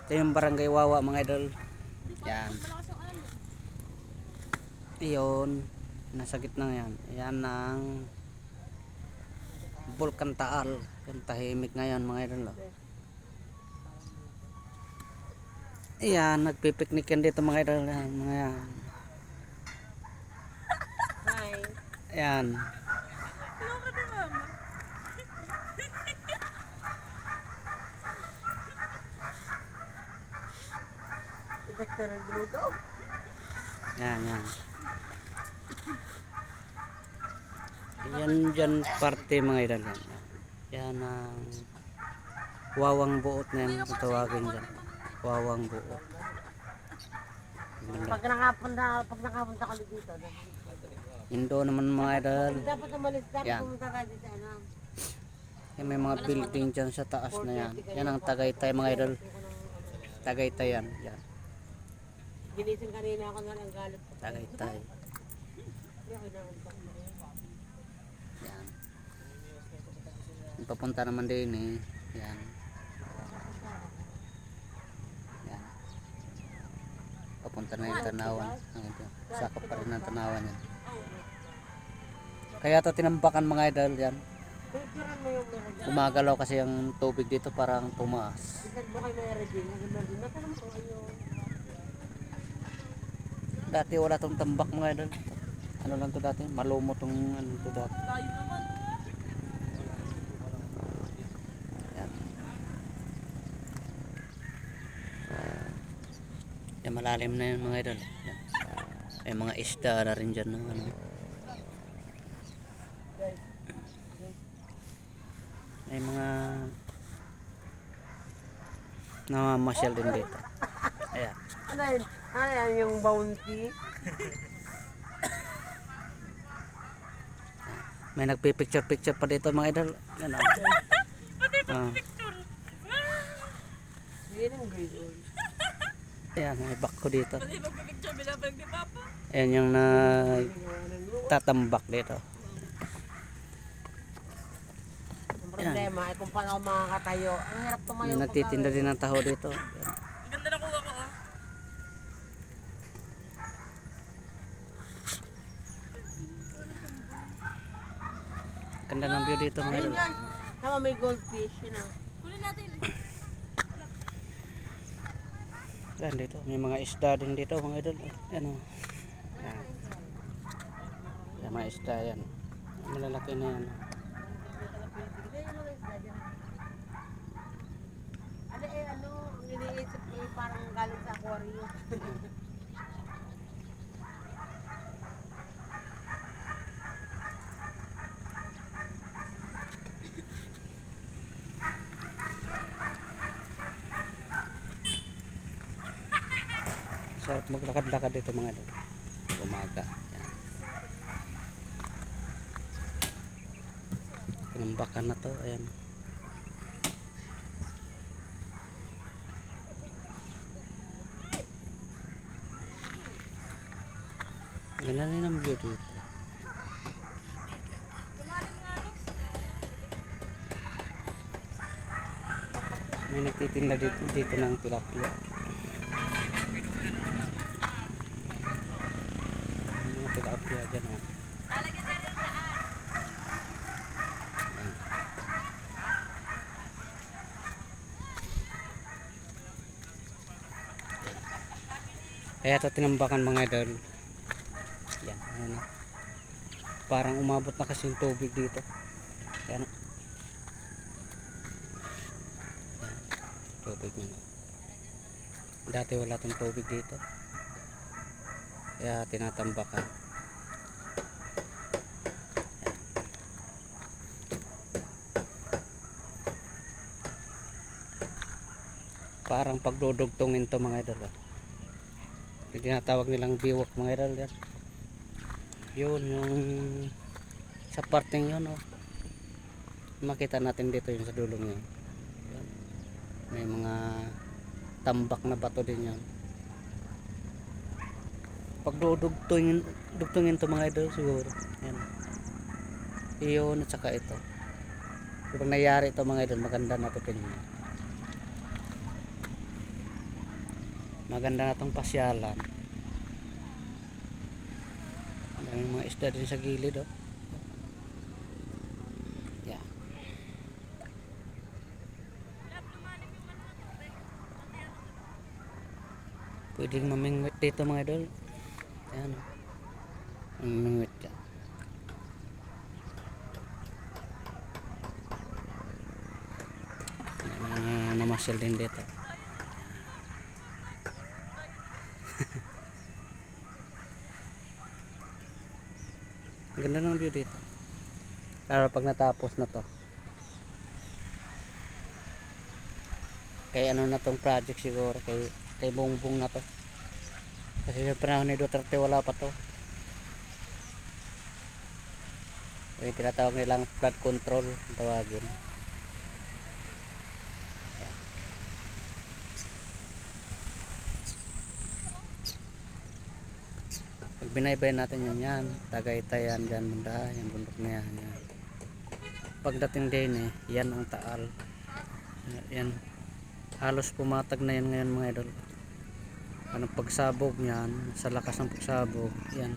Ito yung barangay Wawa mga idol. Yan. Iyon. Nasa gitna yan. Yan ang Bulkan Taal. Yung tahimik ngayon mga idol. Ayan, nagpipiknik yan dito mga idol. Yan, mga yan. Hi. Ayan. Vector ng luto. Yan, yan. Yan dyan parte mga idol. Yan, yan ang Wawang Buot na yan. Kung tawagin dyan. Wawang Buot. Pag nakapunta ka dito. Indo naman mga idol. Dapat umalis, dapat Yan. pumunta ka dito. Ano? Yan, may mga building dyan sa taas na yan. Yan ang Tagaytay mga idol. Tagaytay yan. Yan. Ginising kanina ako na lang galit. Tagaytay. Yan. Papunta naman din eh. Yan. Yan. Papunta na yung Tanawan. Sakop pa rin ang Tanawan yan. Kaya ito tinambakan mga idol yan. Picturean mo yung meron. Gumagalaw kasi yung tubig dito parang tumaas. Tignan mo kay Mary Jane. Natanong ko ayun. Dati wala tong tambak mga idol. Ano lang to dati? Malumot tong ano to dati. Yan. Yan, malalim na yun mga idol. Yan. May mga isda na rin dyan. No? Ano? May mga namamasyal din dito. Ayan. Ano yun? Ano yan yung bounty? May nagpipicture-picture pa dito mga idol. Yan o. Yan ang grade old. Ayan, may bako dito. Ayan yung nagtatambak dito. Ang problema ay kung paano ako makakatayo. Ang hirap tumayo. May nagtitinda din ng taho dito. Ganda na kuha ko. Ganda ng view dito mga idol. Yan. Tama may goldfish. Yun ah. Kunin natin. Yan dito. May mga isda din dito mga idol. Yan o. Yan. Yan mga isda yan. Malalaki na yan. Ano eh ano, iniisip ko eh, parang galing sa aquarium. Sarap maglakad-lakad dito mga idol. Umaga. Yan. Pinambakan na to. Ayan. Ganda rin ang view dito. May nagtitinda dito ng tilapia. Mga tilapia dyan o. Kaya ito tinambakan mga idol. Yan, ano na. Parang umabot na kasi yung tubig dito. Yan. Yan. Tubig na. Dati wala tong tubig dito. Kaya tinatambakan. Yan. Parang pagdudugtongin to mga idol. Yung tinatawag nilang biwak mga idol yan. Yun yung sa parteng yun oh. Makita natin dito yung sa dulong yun. Yan. May mga tambak na bato din yan. Pag dugtungin to mga idol siguro. Yan. Iyon at saka ito. Kapag nangyari ito mga idol maganda na ito tingnan. maganda na tong pasyalan. Daming mga isda din sa gilid oh. Yeah. Pwedeng mamingwit dito mga idol. Ayan oh. Mamingwit dyan. Namasyal din dito. Ang ganda ng view dito. Lalo pag natapos na to. Kay ano na tong project siguro. Kay Bongbong na to. Kasi sa panahon ni Duterte wala pa to. Yung tinatawag nilang flood control. Tawagin. Pag binaybay natin yan, Tagaytay yan, dyan banda, yung bundok na yan. Pagdating din yan ang Taal. Yan, halos pumatag na yan ngayon mga idol. Anong pagsabog niyan, sa lakas ng pagsabog, yan.